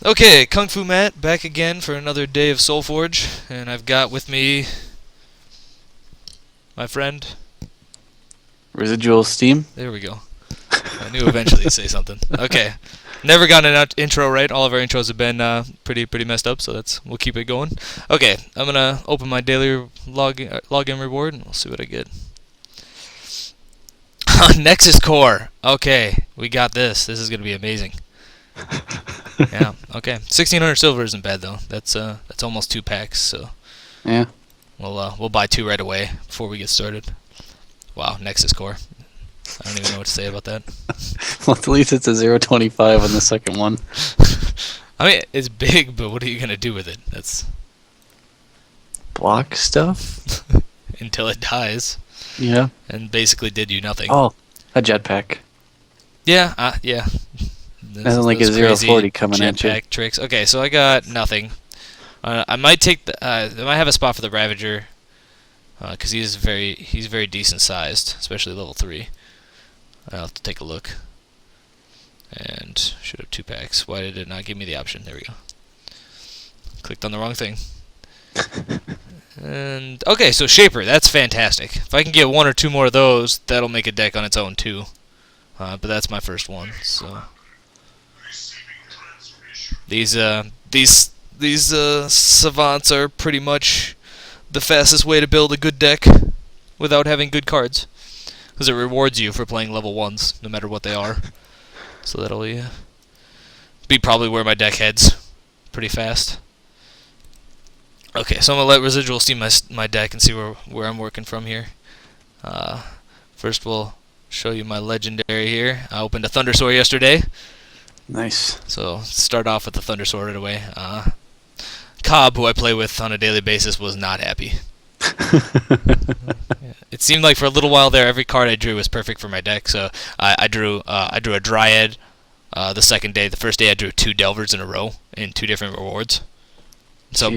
Okay, Kung Fu Matt back again for another day of SolForge, and I've got with me my friend. Residual steam? There we go. I knew eventually you'd say something. Okay, never gotten an intro right. All of our intros have been pretty messed up, so we'll keep it going. Okay, I'm gonna open my daily login reward, and we'll see what I get. Nexus Core. Okay, we got this. This is gonna be amazing. Yeah. Okay. 1,600 silver isn't bad though. That's almost 2 packs. So Yeah. we'll buy 2 right away before we get started. Wow, Nexus Core. I don't even know what to say about that. Well, at least it's a 0.25 on the second one. I mean, it's big, but what are you gonna do with it? That's Block stuff? until it dies, Yeah. and basically did you nothing. Oh, a jetpack. Yeah. Yeah. Nothing like a Those 0.40 coming at you. jetpack tricks. Okay, so I got nothing. I might take the. I might have a spot for the Ravager, because he's very decent sized, especially level 3. I'll have to take a look. And should have 2 packs. Why did it not give me the option? There we go. Clicked on the wrong thing. And okay, so Shaper, that's fantastic. If I can get 1 or 2 more of those, that'll make a deck on its own too. But that's my first one. So these savants are pretty much the fastest way to build a good deck without having good cards, because it rewards you for playing level 1s, no matter what they are. So that'll be probably where my deck heads pretty fast. Okay, so I'm going to let Residual steam my deck and see where I'm working from here. First we'll show you my legendary here. I opened a Thundersaur yesterday. Nice. So start off with the Thundersaur right away. Cobb, who I play with on a daily basis, was not happy. It seemed like for a little while there, every card I drew was perfect for my deck. So I drew a Dryad the second day. The first day I drew 2 Delvers in a row in 2 different rewards. So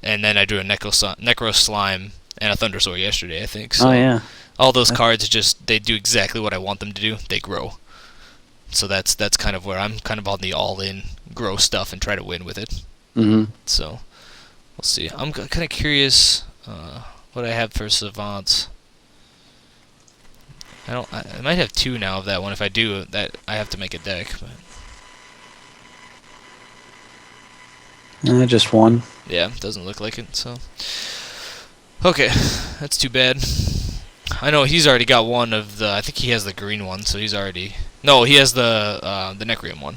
and then I drew a Necro Slime and a Thundersaur yesterday, I think. So Oh, yeah. all those cards they do exactly what I want them to do. They grow. So that's kind of where I'm kind of on the all-in grow stuff and try to win with it. Mm-hmm. So we'll see. I'm kind of curious what I have for Savants. I might have 2 now of that one. If I do that, I have to make a deck. But Just 1. yeah, doesn't look like it. So okay, that's too bad. I know he's already got one of the. I think he has the green one, so he's already. No, he has the Necrium one,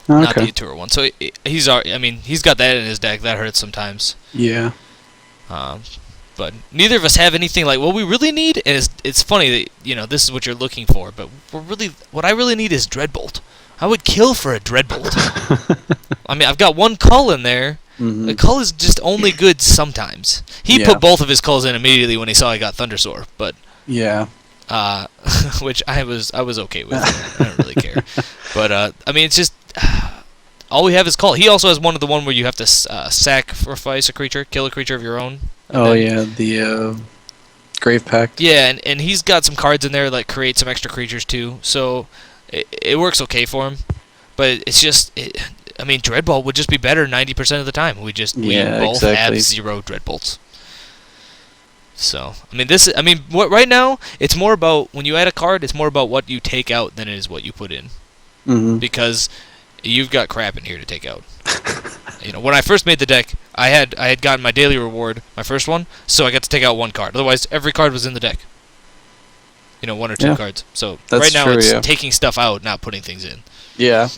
not the Okay. Tour one. So he's already. I mean, he's got that in his deck. That hurts sometimes. Yeah. But neither of us have anything like what we really need. And it's funny that this is what you're looking for, but what I really need is Dreadbolt. I would kill for a Dreadbolt. I mean, I've got 1 Cull in there. Mm-hmm. The Cull is just only good sometimes. He put both of his Culls in immediately when he saw I got Thundersaur, but Yeah. which I was okay with. I don't really care. But I mean, it's just all we have is Cull. He also has one where you have to sacrifice a creature, kill a creature of your own. Oh, yeah. The Grave Pact. Yeah, and he's got some cards in there that create some extra creatures too. So it works okay for him. But it's just, I mean, Dreadbolt would just be better 90% of the time. We both have 0 Dreadbolts. So I mean, right now it's more about when you add a card, it's more about what you take out than it is what you put in. Mm-hmm. Because you've got crap in here to take out. When I first made the deck, I had gotten my daily reward, my first one, so I got to take out 1 card. Otherwise, every card was in the deck. 1 or 2 cards. So right now it's taking stuff out, not putting things in. Yeah.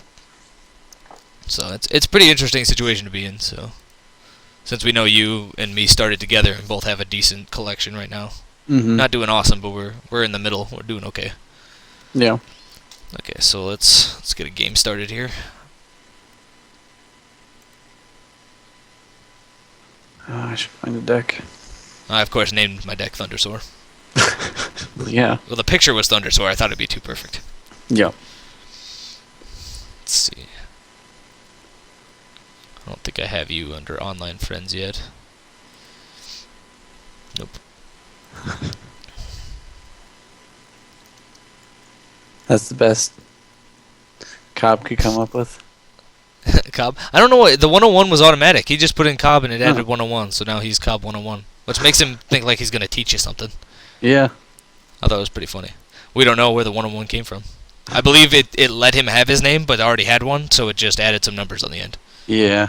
So it's a pretty interesting situation to be in. So since we know you and me started together and both have a decent collection right now, Mm-hmm. not doing awesome, but we're in the middle. We're doing okay. Yeah. Okay, so let's get a game started here. I should find a deck. I of course named my deck Thundersaur. Yeah. Well, the picture was Thundersaur. I thought it'd be too perfect. Yeah. Let's see. I don't think I have you under online friends yet. Nope. That's the best Cobb could come up with. Cobb. I don't know what the 101 was automatic. He just put in Cobb and it added Huh. 101, so now he's Cobb 101, which makes him think like he's gonna teach you something. Yeah. I thought it was pretty funny. We don't know where the 101 came from. I believe it let him have his name, but already had one, so it just added some numbers on the end. Yeah.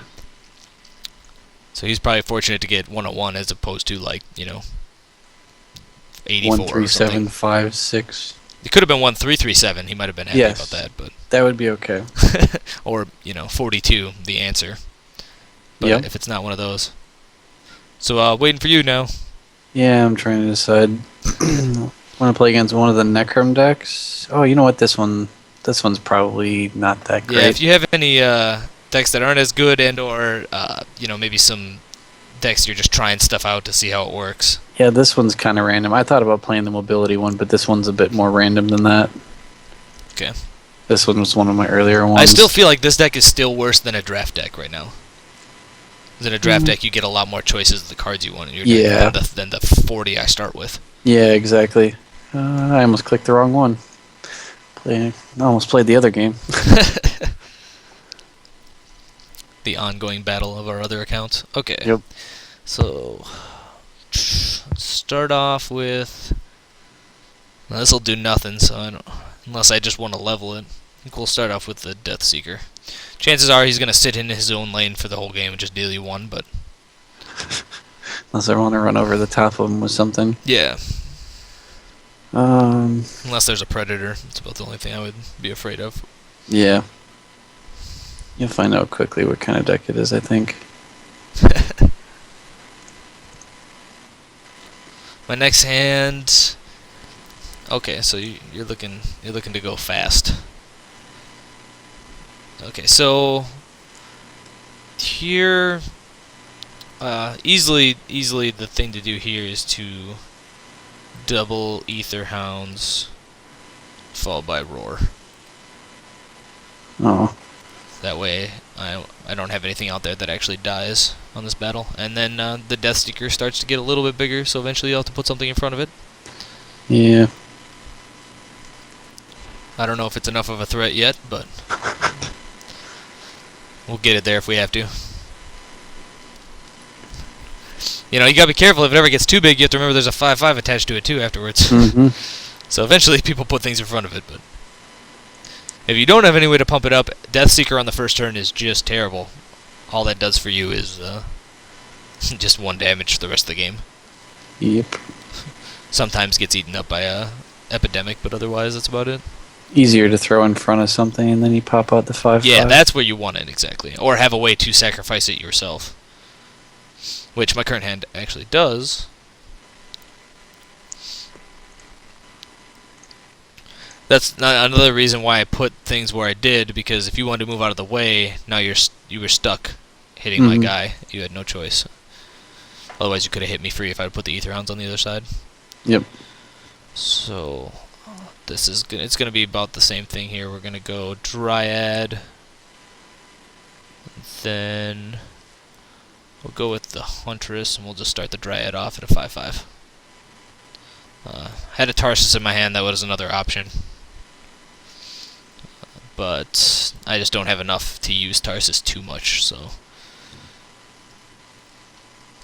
So he's probably fortunate to get 101 as opposed to 84 or something. 13756. It could have been 1337. He might have been happy Yes. about that, but That would be okay. or 42, the answer. But Yep. if it's not one of those, so waiting for you now. Yeah, I'm trying to decide. Want to play against one of the Necrom decks? Oh, you know what? This one's probably not that great. Yeah, if you have any decks that aren't as good and/or maybe some decks you're just trying stuff out to see how it works. Yeah, this one's kind of random. I thought about playing the mobility one, but this one's a bit more random than that. Okay. This one was one of my earlier ones. I still feel like this deck is still worse than a draft deck right now. 'Cause in a draft deck, you get a lot more choices of the cards you want in your Yeah. deck than the 40 I start with. Yeah, exactly. I almost clicked the wrong one. I almost played the other game. The ongoing battle of our other accounts. Okay. Yep. So, let's start off with... Well, this will do nothing, so unless I just want to level it. I think we'll start off with the Death Seeker. Chances are he's going to sit in his own lane for the whole game and just deal you one, but... Unless I want to run over the top of him with something. Yeah. Um. Unless there's a Predator. That's about the only thing I would be afraid of. Yeah. You'll find out quickly what kind of deck it is, I think. My next hand... Okay, so you're looking to go fast. Okay, so here, easily the thing to do here is to double Ether Hounds, followed by Roar. Oh. That way, I don't have anything out there that actually dies on this battle. And then the Death Seeker starts to get a little bit bigger, so eventually you'll have to put something in front of it. Yeah. I don't know if it's enough of a threat yet, but we'll get it there if we have to. You know, you gotta be careful. If it ever gets too big, you have to remember there's a 5/5 attached to it too afterwards. Mm-hmm. So eventually people put things in front of it, but if you don't have any way to pump it up, Death Seeker on the first turn is just terrible. All that does for you is just 1 damage for the rest of the game. Yep. Sometimes gets eaten up by a epidemic, but otherwise that's about it. Easier to throw in front of something and then you pop out the 5/5. Yeah, that's where you want it, exactly. Or have a way to sacrifice it yourself. Which my current hand actually does. That's not another reason why I put things where I did, because if you wanted to move out of the way, now you were stuck hitting my guy. You had no choice. Otherwise you could have hit me free if I'd put the Ether Hounds on the other side. Yep. So it's gonna be about the same thing here. We're gonna go Dryad, then we'll go with the Huntress, and we'll just start the Dryad off at a 5/5. Had a Tarsus in my hand. That was another option, but I just don't have enough to use Tarsus too much. So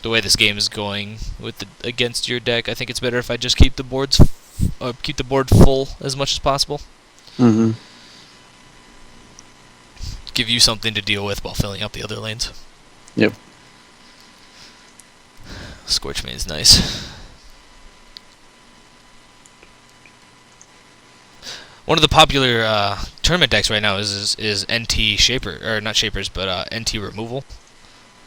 the way this game is going against your deck, I think it's better if I just keep the board full as much as possible. Mm-hmm. Give you something to deal with while filling up the other lanes. Yep. Scorchmane is nice. One of the popular tournament decks right now is NT Shaper, or not Shapers, but NT Removal.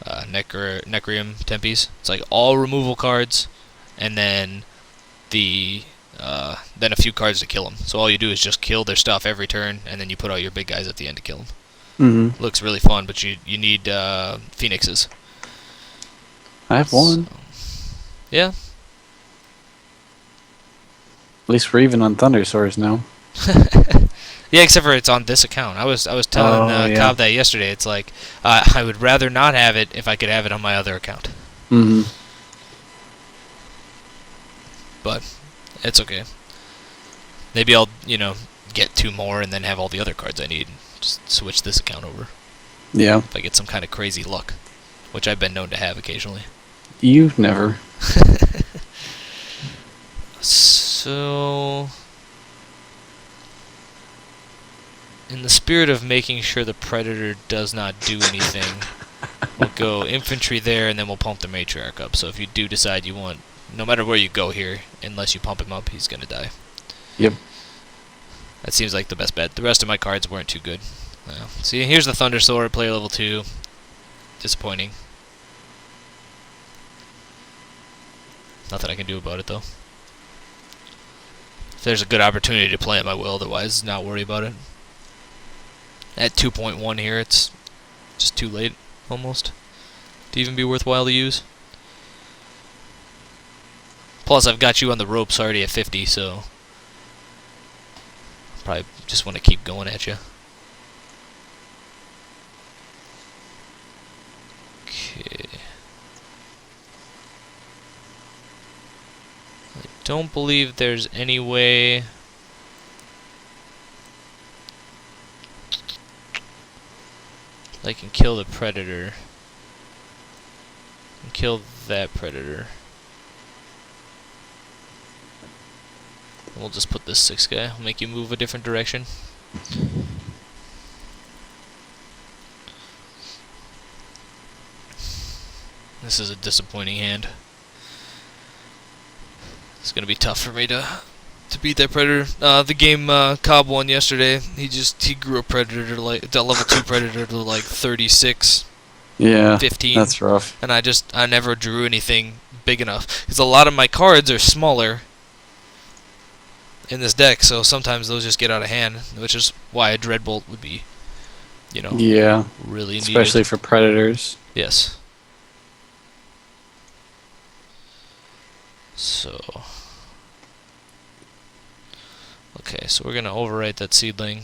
Necrium Tempes. It's like all removal cards, and then then a few cards to kill them. So all you do is just kill their stuff every turn, and then you put out your big guys at the end to kill them. Mm-hmm. Looks really fun, but you need Phoenixes. I have one. So, yeah. At least we're even on Thunder Swords now. Yeah, except for it's on this account. I was telling Cobb that yesterday. It's like I would rather not have it if I could have it on my other account. Mm-hmm. But it's okay. Maybe I'll get 2 more and then have all the other cards I need. And just switch this account over. Yeah. If I get some kind of crazy luck, which I've been known to have occasionally. You've never. So, in the spirit of making sure the Predator does not do anything, we'll go infantry there, and then we'll pump the Matriarch up. So if you do decide you want, no matter where you go here, unless you pump him up, he's going to die. Yep. That seems like the best bet. The rest of my cards weren't too good. See, here's the Thunder Sword, player level 2. Disappointing. Nothing I can do about it, though. If there's a good opportunity to play him, I will. Otherwise, not worry about it. At 2.1 here, it's just too late, almost, to even be worthwhile to use. Plus, I've got you on the ropes already at 50, so probably just want to keep going at you. Okay. I don't believe there's any way I can kill the Predator and kill that Predator. And we'll just put this 6 guy. I'll make you move a different direction. This is a disappointing hand. It's gonna be tough for me to beat that Predator. The game Cobb won yesterday. He grew a Predator to like the level 2 Predator to like 36. Yeah. 15. That's rough. And I never drew anything big enough because a lot of my cards are smaller in this deck, so sometimes those just get out of hand, which is why a Dreadbolt would be, Yeah. really needed. Especially for Predators. Yes. So, okay, so we're gonna overwrite that Seedling,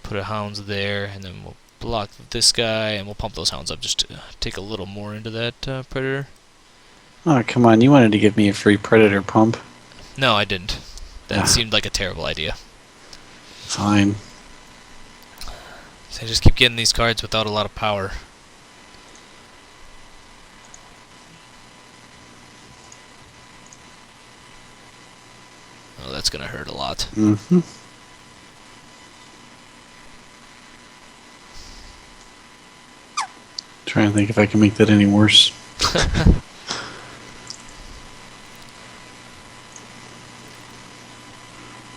put a Hounds there, and then we'll block this guy, and we'll pump those Hounds up just to take a little more into that Predator. Oh, come on. You wanted to give me a free Predator pump. No, I didn't. That seemed like a terrible idea. Fine. So I just keep getting these cards without a lot of power. Oh, that's gonna hurt a lot. Mm-hmm. Trying to think if I can make that any worse.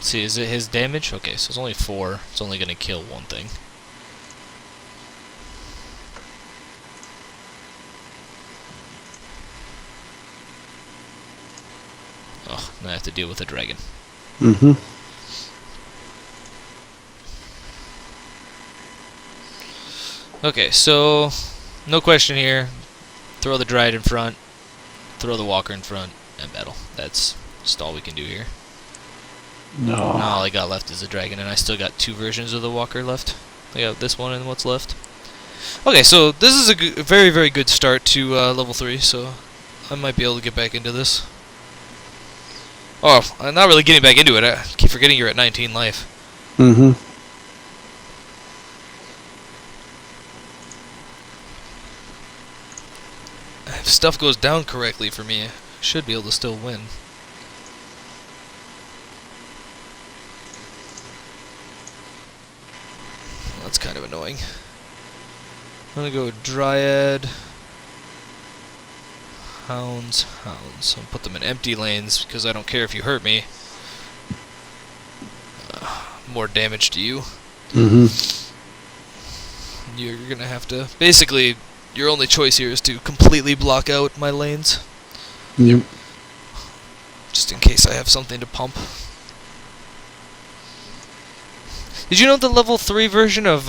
See, is it his damage? Okay, so it's only 4. It's only gonna kill one thing. Oh, now I have to deal with a dragon. Mm-hmm. Okay, so no question here. Throw the Dryad in front, throw the Walker in front, and battle. That's just all we can do here. No. Now all I got left is a dragon, and I still got 2 versions of the Walker left. I got this one and what's left. Okay, so this is a very, very good start to level 3, so I might be able to get back into this. Oh, I'm not really getting back into it. I keep forgetting you're at 19 life. Mm-hmm. If stuff goes down correctly for me, I should be able to still win. That's kind of annoying. I'm gonna go Dryad, Hounds. I'll put them in empty lanes because I don't care if you hurt me. More damage to you. Mm-hmm. You're gonna have to... Basically, your only choice here is to completely block out my lanes. Yep. Just in case I have something to pump. Did you know the level 3 version of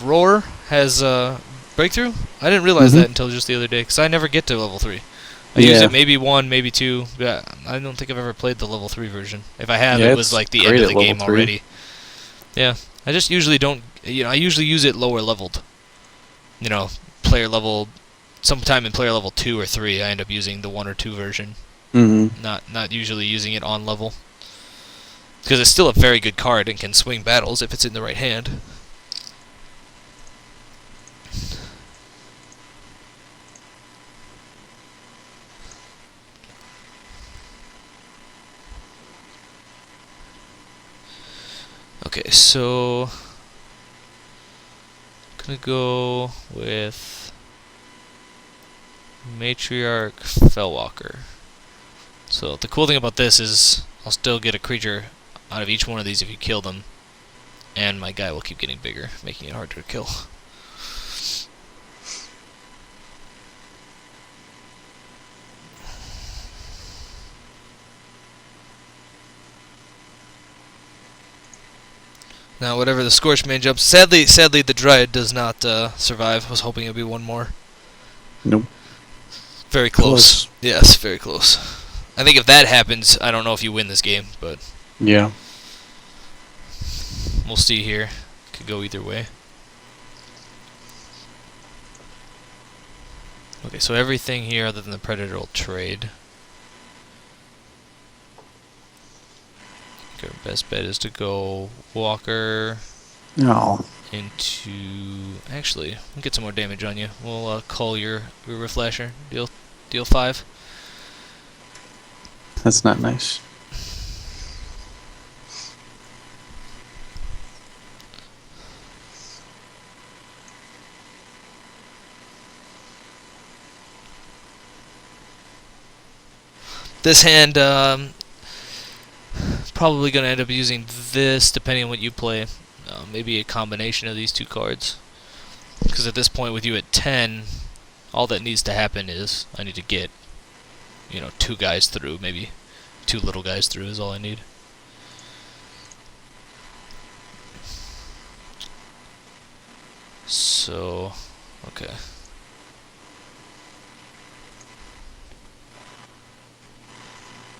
Roar has Breakthrough? I didn't realize that until just the other day, because I never get to level 3. I use it maybe 1, maybe 2. Yeah, I don't think I've ever played the level 3 version. If I have, it was like the end of the game already. Yeah, I just usually don't... I usually use it lower leveled. Player level... Sometime in player level 2 or 3, I end up using the 1 or 2 version. Mm-hmm. Not usually using it on level. Because it's still a very good card and can swing battles if it's in the right hand. Okay, so gonna go with Matriarch Fellwalker. So the cool thing about this is I'll still get a creature out of each one of these if you kill them, and my guy will keep getting bigger, making it harder to kill. Now, whatever the Scorch Mage jumps, sadly, the Dryad does not survive. I was hoping it'd be one more. Nope. Very close. Yes, very close. I think if that happens, I don't know if you win this game, but Yeah. we'll see here. Could go either way. Okay, so everything here other than the Predator will trade. Our best bet is to go Walker No. into... Actually, we'll get some more damage on you. We'll cull your Reflasher. Deal 5. That's not nice. This hand, probably going to end up using this depending on what you play. Maybe a combination of these two cards. Because at this point with you at 10, all that needs to happen is I need to get, 2 guys through. Maybe 2 little guys through is all I need. So, okay.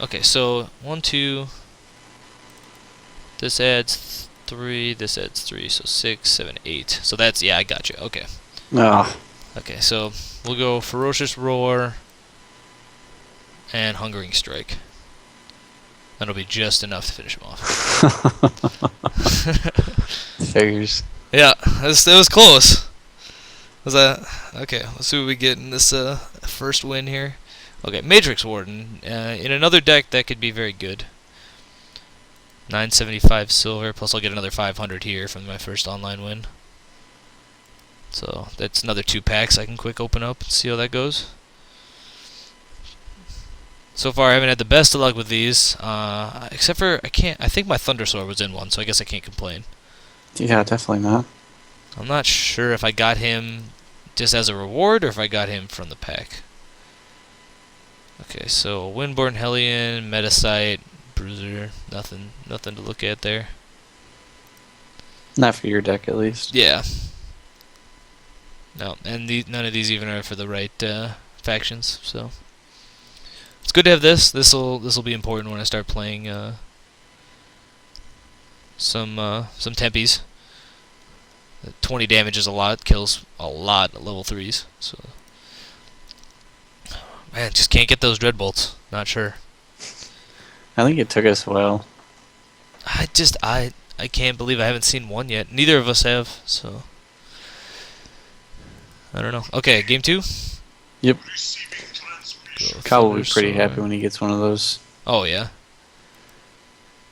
Okay, so 1, 2. This adds 3. This adds 3. So 6, 7, 8. So that's, yeah, I got you. Okay. Ah. Okay, so we'll go Ferocious Roar and Hungering Strike. That'll be just enough to finish him off. Figures. Yeah, that was close. Was that okay? Let's see what we get in this first win here. Okay, Matrix Warden. In another deck, that could be very good. 975 silver, plus I'll get another 500 here from my first online win. So that's another 2 packs I can quick open up and see how that goes. So far, I haven't had the best of luck with these, except for I think my Thunder Sword was in one, so I guess I can't complain. Yeah, definitely not. I'm not sure if I got him just as a reward or if I got him from the pack. Okay, so Windborn Hellion, Metasite, Bruiser, nothing to look at there. Not for your deck, at least. Yeah. No, and none of these even are for the right factions, so it's good to have this. This'll be important when I start playing some Tempies. 20 damage is a lot, kills a lot at level 3s. So man, just can't get those Dreadbolts. Not sure. I think it took us a while. I can't believe I haven't seen one yet. Neither of us have, so I don't know. Okay, game 2. Yep. Go Kyle will be Thunder pretty Sword. happy when he gets one of those. Oh yeah.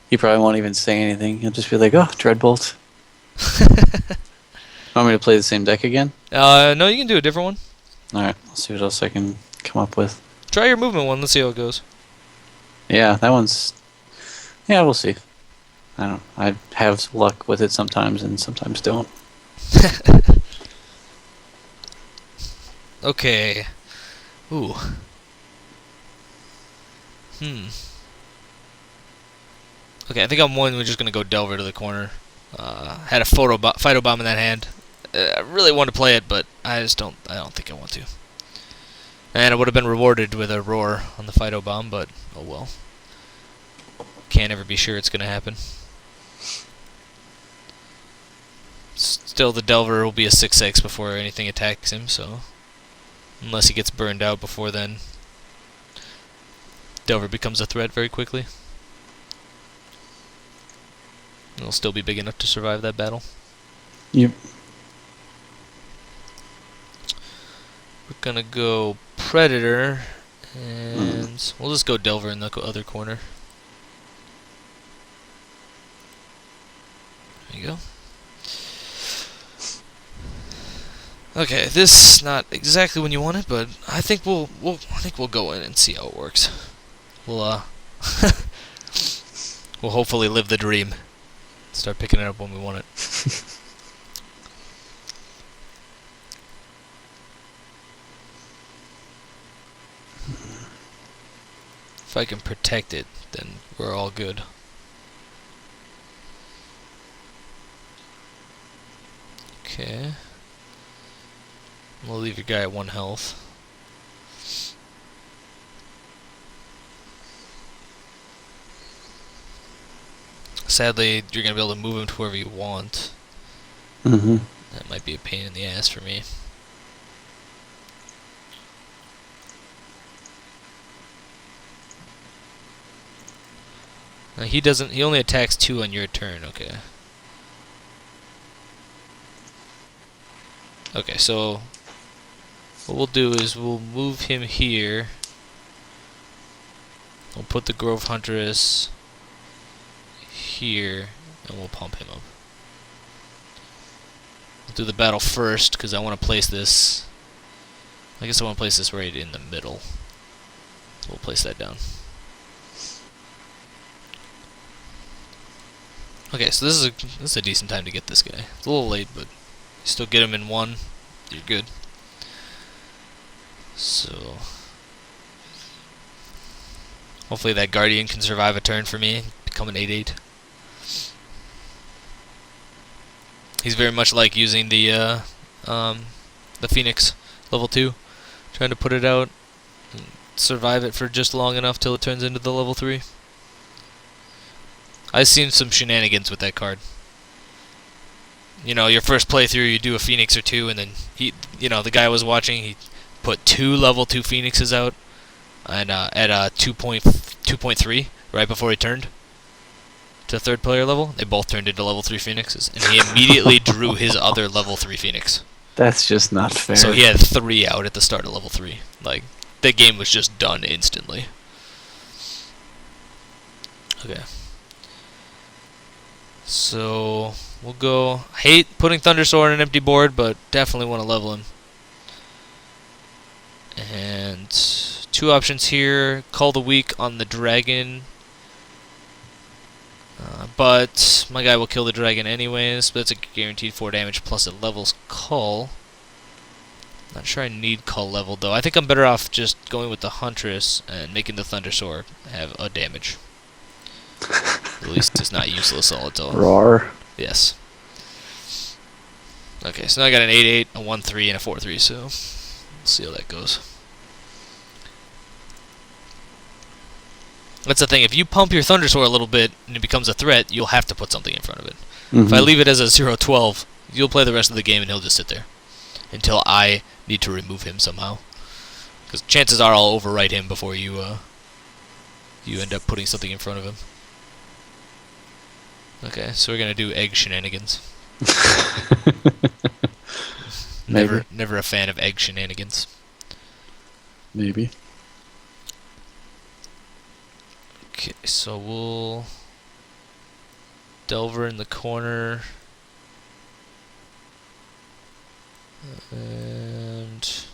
He probably won't even say anything. He'll just be like, "Oh, Dreadbolt." Want me to play the same deck again? No, you can do a different one. Alright, let's see what else I can come up with. Try your movement one. Let's see how it goes. Yeah, that one's... Yeah, we'll see. I have luck with it sometimes and sometimes don't. Okay. Ooh. Okay, I think on one we're just gonna go Delver to the corner. Had a Phyto Bomb in that hand. I really want to play it, but I don't think I want to. And I would have been rewarded with a Roar on the Phyto Bomb, but oh well. Can't ever be sure it's gonna happen. Still, the Delver will be a 6/6 before anything attacks him, so unless he gets burned out before then, Delver becomes a threat very quickly. It'll still be big enough to survive that battle. Yep. We're gonna go Predator, and we'll just go Delver in the other corner. you go. Okay, this not exactly when you want it, but I think we'll go in and see how it works. We'll we'll hopefully live the dream. Start picking it up when we want it. If I can protect it, then we're all good. Okay. We'll leave your guy at 1 health. Sadly, you're going to be able to move him to wherever you want. Mm-hmm. That might be a pain in the ass for me. Now he only attacks 2 on your turn, okay. Okay, so what we'll do is we'll move him here. We'll put the Grove Huntress here, and we'll pump him up. We'll do the battle first, because I want to place this... I guess I want to place this right in the middle. So we'll place that down. Okay, so this is a decent time to get this guy. It's a little late, but you still get him in 1, you're good. So hopefully that Guardian can survive a turn for me, become an 8/8. He's very much like using the Phoenix level 2, trying to put it out, and survive it for just long enough till it turns into the level 3. I've seen some shenanigans with that card. You know, your first playthrough, you do a Phoenix or 2, and then the guy I was watching, he put 2 level 2 Phoenixes out, and at 2.3 right before he turned to 3rd player level. They both turned into level 3 Phoenixes, and he immediately drew his other level 3 Phoenix. That's just not fair. So he had 3 out at the start of level 3. Like, the game was just done instantly. Okay. So we'll go. I hate putting Thundersaur on an empty board, but definitely want to level him. And 2 options here. Call the weak on the dragon. But my guy will kill the dragon anyways. But that's a guaranteed 4 damage plus it levels Cull. Not sure I need Cull level though. I think I'm better off just going with the Huntress and making the Thundersaur have a damage. At least it's not useless all its own. Roar. Yes. Okay, so now I got an 8/8, a 1/3, and a 4/3, so we'll see how that goes. That's the thing, if you pump your Thundersaur a little bit and it becomes a threat, you'll have to put something in front of it. Mm-hmm. If I leave it as a 0/12, you'll play the rest of the game and he'll just sit there. Until I need to remove him somehow. Because chances are I'll overwrite him before you end up putting something in front of him. Okay, so we're gonna do egg shenanigans. Never a fan of egg shenanigans. Maybe. Okay, so we'll Delver in the corner. And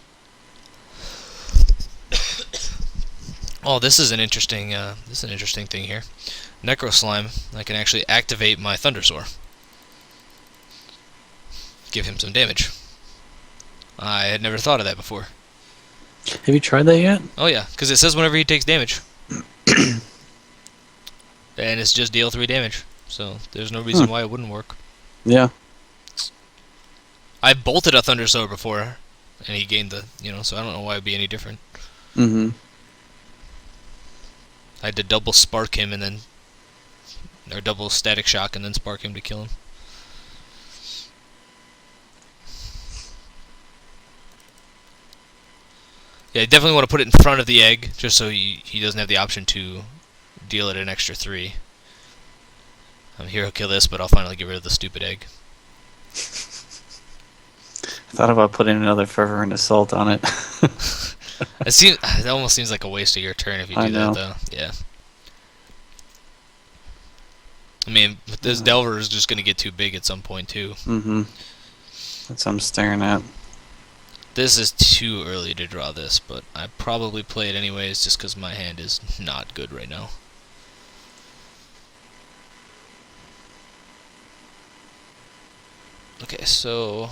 oh, this is an interesting thing here. Necro Slime. I can actually activate my Thundersaur. Give him some damage. I had never thought of that before. Have you tried that yet? Oh yeah, because it says whenever he takes damage. And it's just deal 3 damage. So there's no reason why it wouldn't work. Yeah. I bolted a Thundersaur before, and he gained the, so I don't know why it would be any different. Mm-hmm. I had to double spark him and then, or double static shock and then spark him to kill him. Yeah, you definitely want to put it in front of the egg, just so he doesn't have the option to deal it an extra 3. Here, he'll kill this, but I'll finally get rid of the stupid egg. I thought about putting another Fervent Assault on it. It almost seems like a waste of your turn if you do that, though. Yeah. I mean, this Delver is just going to get too big at some point, too. Mm-hmm. That's what I'm staring at. This is too early to draw this, but I probably play it anyways just because my hand is not good right now. Okay, so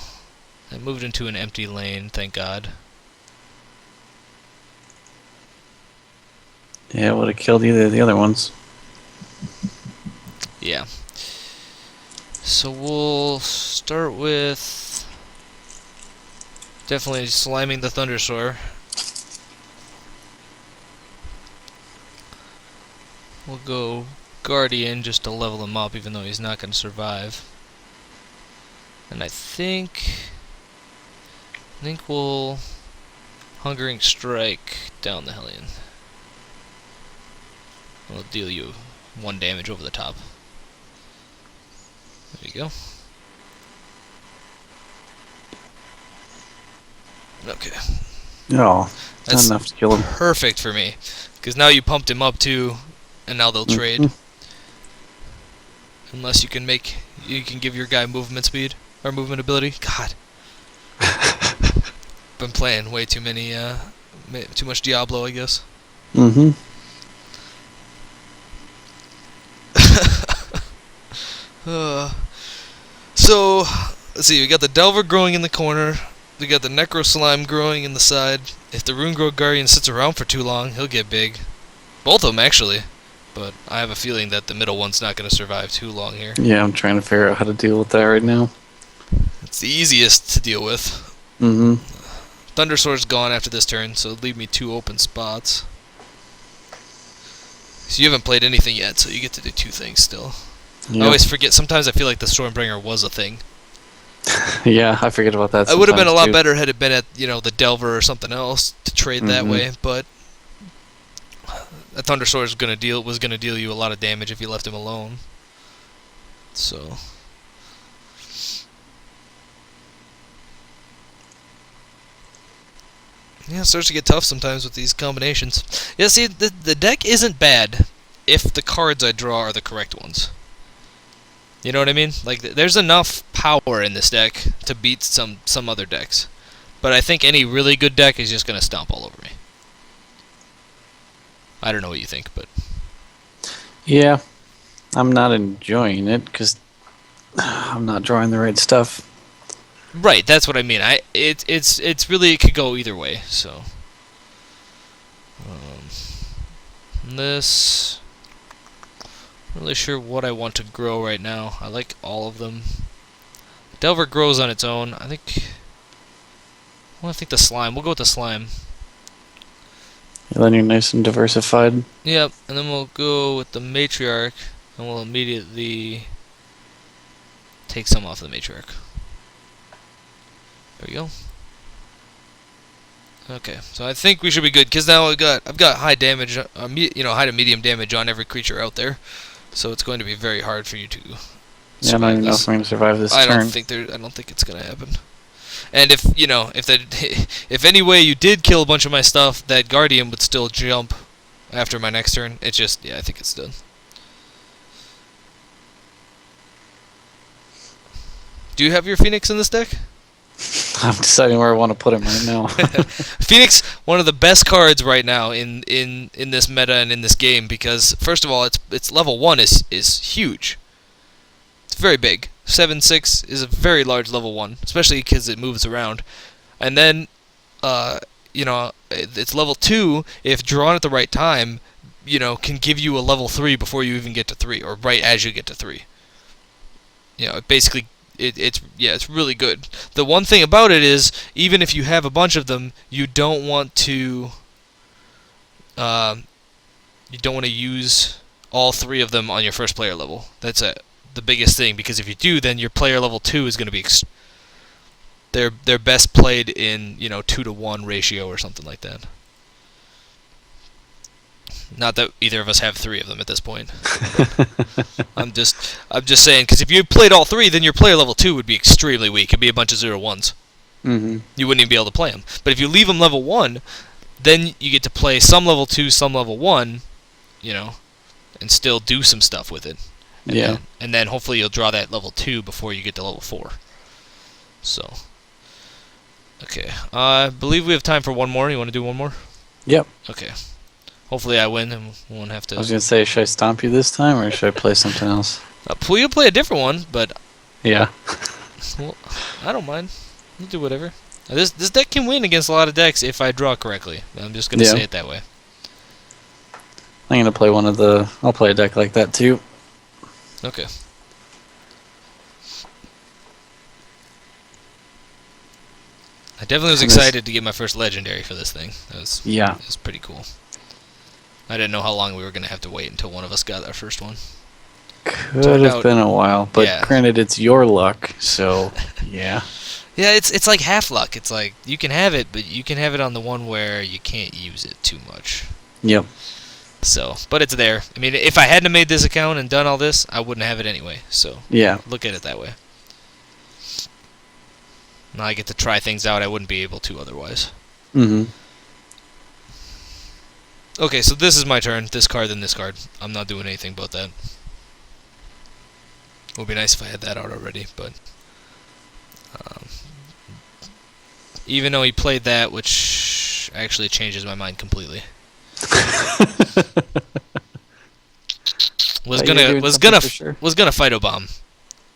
I moved into an empty lane, thank God. Yeah, it would have killed either of the other ones. Yeah. So we'll start with definitely sliming the Thundersoar. We'll go Guardian just to level him up, even though he's not going to survive. And I think we'll Hungering Strike down the Hellion. We'll deal you 1 damage over the top. There you go. Okay. No, That's not enough to kill him. perfect for me, because now you pumped him up too, and now they'll trade. Unless you can give your guy movement speed or movement ability. God, been playing way too many, too much Diablo, I guess. Mm-hmm. So, let's see, we got the Delver growing in the corner, we got the Necro Slime growing in the side. If the Rune Grow Guardian sits around for too long, he'll get big. Both of them, actually. But I have a feeling that the middle one's not going to survive too long here. Yeah, I'm trying to figure out how to deal with that right now. It's the easiest to deal with. Mm-hmm. Thundersoar's gone after this turn, so leave me 2 open spots. So you haven't played anything yet, so you get to do 2 things still. Yep. I always forget. Sometimes I feel like the Stormbringer was a thing. Yeah, I forget about that. It would have been a lot too. better had it been at, the Delver or something else to trade that way, but a Thundersoar was gonna deal you a lot of damage if you left him alone. So yeah, it starts to get tough sometimes with these combinations. Yeah, see, the deck isn't bad if the cards I draw are the correct ones. You know what I mean? Like, there's enough power in this deck to beat some other decks. But I think any really good deck is just going to stomp all over me. I don't know what you think, but... Yeah, I'm not enjoying it because I'm not drawing the right stuff. Right, that's what I mean. It's really, it could go either way, so... this... Not really sure what I want to grow right now. I like all of them. Delver grows on its own. I think the Slime. We'll go with the Slime. Then you're nice and diversified. Yep, and then we'll go with the Matriarch, and we'll immediately take some off the Matriarch. There we go. Okay, so I think we should be good, because now I've got high damage, high to medium damage on every creature out there. So it's going to be very hard for you to Yeah, I don't survive even know this. if I'm going to survive this I turn. don't think it's going to happen. And if any way you did kill a bunch of my stuff, that Guardian would still jump after my next turn. It's just, I think it's done. Do you have your Phoenix in this deck? I'm deciding where I want to put him right now. Phoenix, one of the best cards right now in this meta and in this game, because first of all, its level 1 is huge. It's very big. 7/6 is a very large level 1, especially because it moves around. And then, its level 2, if drawn at the right time, can give you a level 3 before you even get to 3, or right as you get to 3. It basically. It's really good. The one thing about it is, even if you have a bunch of them, you don't want to use all 3 of them on your first player level. That's the biggest thing, because if you do, then your player level 2 is going to be they're best played in 2-to-1 ratio or something like that. Not that either of us have 3 of them at this point. I'm just saying, because if you played all 3, then your player level 2 would be extremely weak. It'd be a bunch of 0-1s. Mm-hmm. You wouldn't even be able to play them. But if you leave them level 1, then you get to play some level 2, some level 1, and still do some stuff with it. And Yeah. then hopefully you'll draw that level 2 before you get to level 4. So, okay. I believe we have time for one more. You want to do one more? Yep. Okay. Hopefully I win and we won't have to... I was gonna say, should I stomp you this time, or should I play something else? we can play a different one, but... Yeah. Well, I don't mind. We'll do whatever. This deck can win against a lot of decks if I draw correctly. I'm just gonna say it that way. I'm gonna play one of the... I'll play a deck like that, too. Okay. I definitely was excited to get my first legendary for this thing. That was pretty cool. I didn't know how long we were gonna have to wait until one of us got our first one. Could have been a while, but yeah. Granted, it's your luck, so yeah. Yeah, it's like half luck. It's like you can have it, but you can have it on the one where you can't use it too much. Yep. So, but it's there. I mean, if I hadn't made this account and done all this, I wouldn't have it anyway. So, yeah. Look at it that way. Now I get to try things out I wouldn't be able to otherwise. Mm-hmm. Okay, so this is my turn. This card, then this card. I'm not doing anything about that. It would be nice if I had that out already, but... even though he played that, which actually changes my mind completely. was gonna Phytobomb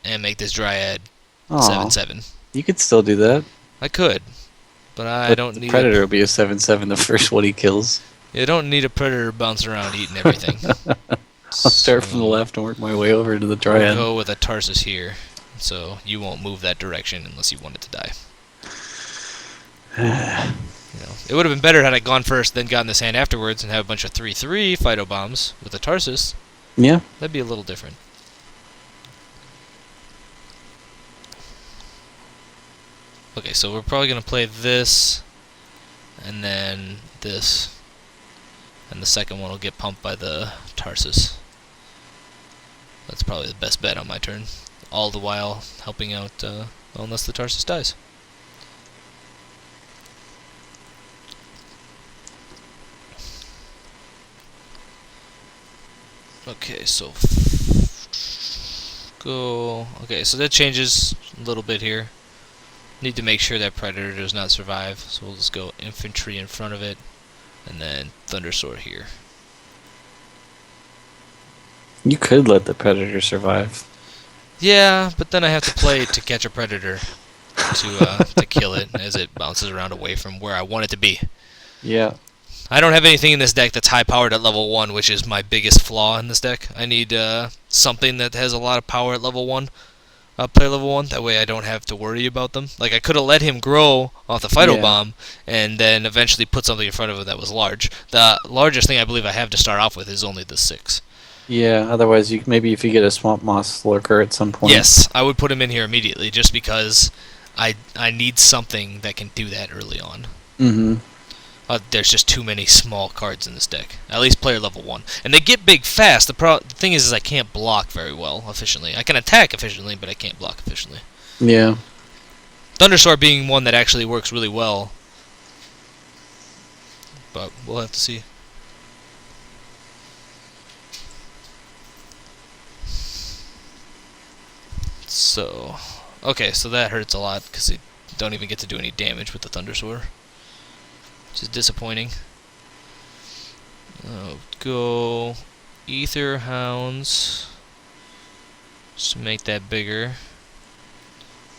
and make this Dryad 7/7. You could still do that. I could, but I don't need. Predator will be a 7/7 the first one he kills. You don't need a Predator bouncing around eating everything. I'll start from the left and work my way over to the Dryad. I'll go with a Tarsus here, so you won't move that direction unless you want it to die. It would have been better had I gone first, then gotten this hand afterwards, and have a bunch of 3/3 Phytobombs with a Tarsus. Yeah. That'd be a little different. Okay, so we're probably going to play this, and then this, and the second one will get pumped by the Tarsus. That's probably the best bet on my turn. All the while helping out, well, unless the Tarsus dies. Okay, so go. Okay, so that changes a little bit here. Need to make sure that Predator does not survive, so we'll just go Infantry in front of it, and then Thundersword here. You could let the Predator survive. Yeah, but then I have to play to catch a Predator to kill it as it bounces around away from where I want it to be. Yeah. I don't have anything in this deck that's high-powered at level 1, which is my biggest flaw in this deck. I need something that has a lot of power at level 1. Play level 1, that way I don't have to worry about them. Like, I could have let him grow off the Phytobomb, and then eventually put something in front of him that was large. The largest thing I believe I have to start off with is only the 6. Yeah, otherwise maybe if you get a Swamp Moss Lurker at some point. Yes, I would put him in here immediately, just because I need something that can do that early on. Mm-hmm. There's just too many small cards in this deck. At least player level 1. And they get big fast. The thing is I can't block very well, efficiently. I can attack efficiently, but I can't block efficiently. Yeah. Thundersword being one that actually works really well. But we'll have to see. So, okay, so that hurts a lot, because they don't even get to do any damage with the Thundersword. Which is disappointing. Go Ether Hounds. Just to make that bigger.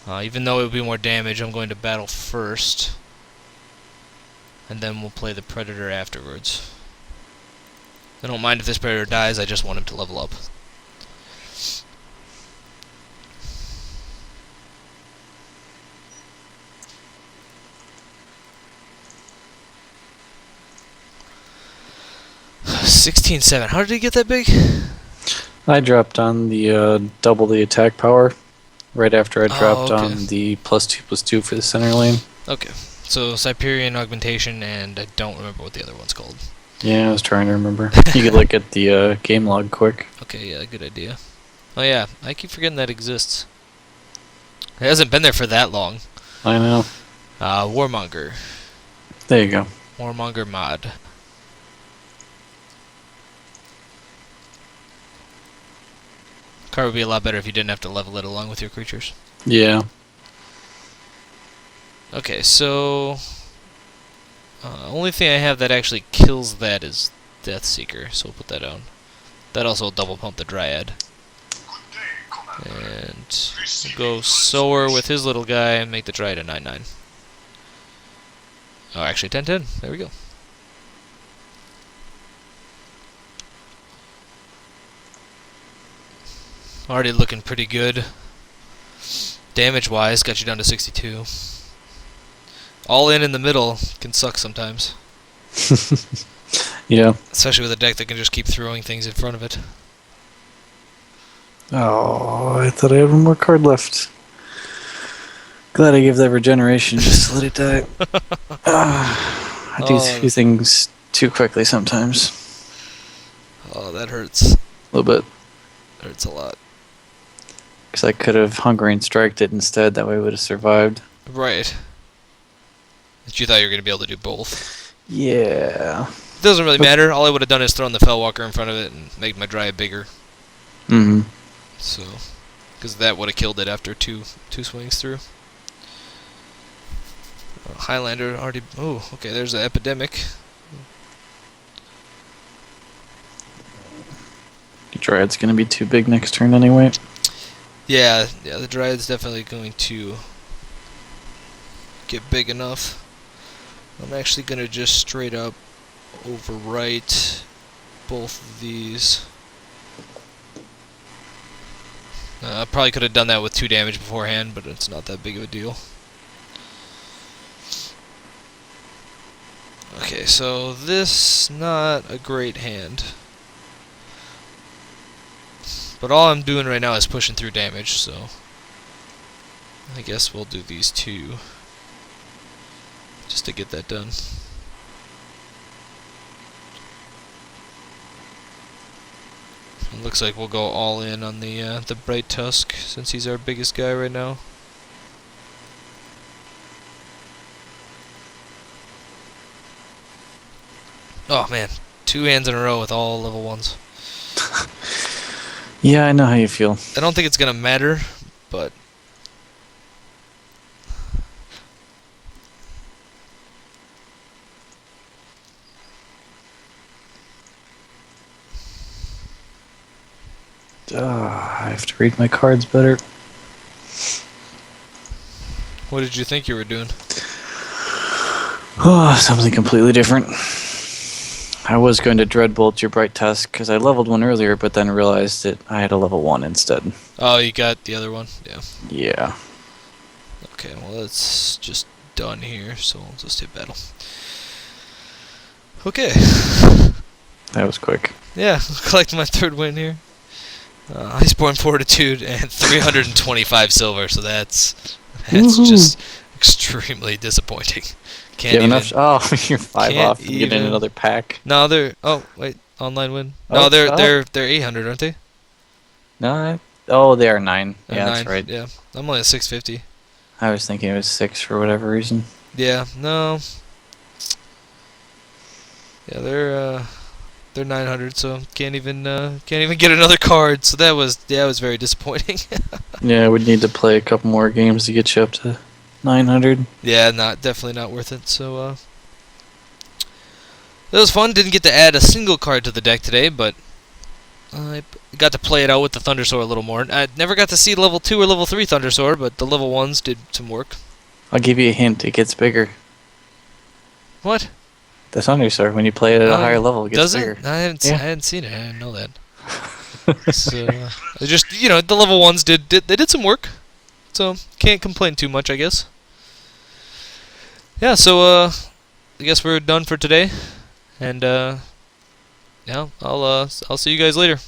Even though it would be more damage, I'm going to battle first. And then we'll play the Predator afterwards. I don't mind if this Predator dies, I just want him to level up. $16.7. How did he get that big? I dropped on the double the attack power right after I dropped on the +2/+2 for the center lane. Okay. So Cyperian Augmentation, and I don't remember what the other one's called. Yeah, I was trying to remember. You could look at the game log quick. Okay, yeah, good idea. Oh yeah, I keep forgetting that exists. It hasn't been there for that long. I know. Warmonger. There you go. Warmonger mod. Card would be a lot better if you didn't have to level it along with your creatures. Yeah. Okay, so only thing I have that actually kills that is Deathseeker, so we'll put that on. That also will double pump the Dryad. And we'll go Sower with his little guy and make the Dryad a 9/9. Oh, actually 10/10. There we go. Already looking pretty good. Damage-wise, got you down to 62. All in the middle can suck sometimes. Yeah. Especially with a deck that can just keep throwing things in front of it. Oh, I thought I had one more card left. Glad I gave that regeneration just to let it die. I do a few things too quickly sometimes. Oh, that hurts. A little bit. Hurts a lot. Because I could have Hungering Striked it instead. That way I would have survived. Right. But you thought you were going to be able to do both. Yeah. It doesn't really matter. All I would have done is thrown the Fellwalker in front of it and made my Dryad bigger. Mm-hmm. So, because that would have killed it after two swings through. Highlander already... Oh, okay, there's the Epidemic. Dryad's going to be too big next turn anyway. Yeah, the Dryad's definitely going to get big enough. I'm actually going to just straight up overwrite both of these. I probably could have done that with 2 damage beforehand, but it's not that big of a deal. Okay, so this not a great hand. But all I'm doing right now is pushing through damage, so I guess we'll do these 2 just to get that done. It looks like we'll go all in on the Bright Tusk since he's our biggest guy right now. Oh man, 2 hands in a row with all level 1s. Yeah, I know how you feel. I don't think it's gonna matter, but I have to read my cards better. what did you think you were doing? Oh, something completely different. I was going to Dreadbolt your Bright Tusk because I leveled one earlier, but then realized that I had a level 1 instead. Oh, you got the other one? Yeah. Yeah. Okay, well that's just done here, so we'll just hit battle. Okay. That was quick. Yeah, collect my 3rd win here. Iceborne Fortitude and 325 silver, so that's just extremely disappointing. Can't you have even. enough? Oh, you're 5 can't off. You get in even- another pack. No, they're. Oh wait, online win. Oh, No, they're 800, aren't they? No. Oh, they are 9. Or Yeah, 9, that's right. Yeah, I'm only at 650. I was thinking it was 6 for whatever reason. Yeah, no. Yeah, they're 900, so can't even get another card. So that was very disappointing. Yeah, I would need to play a couple more games to get you up to 900. Yeah, definitely not worth it. So it was fun. Didn't get to add a single card to the deck today, but I got to play it out with the Thundersaur a little more. I never got to see level 2 or level 3 Thundersaur, but the level 1s did some work. I'll give you a hint. It gets bigger. What? The Thundersaur, when you play it at a higher level, it gets Does bigger. it? I hadn't seen it. I didn't know that. So just the level 1s they did some work. So can't complain too much, I guess. Yeah, so I guess we're done for today. And yeah, I'll see you guys later.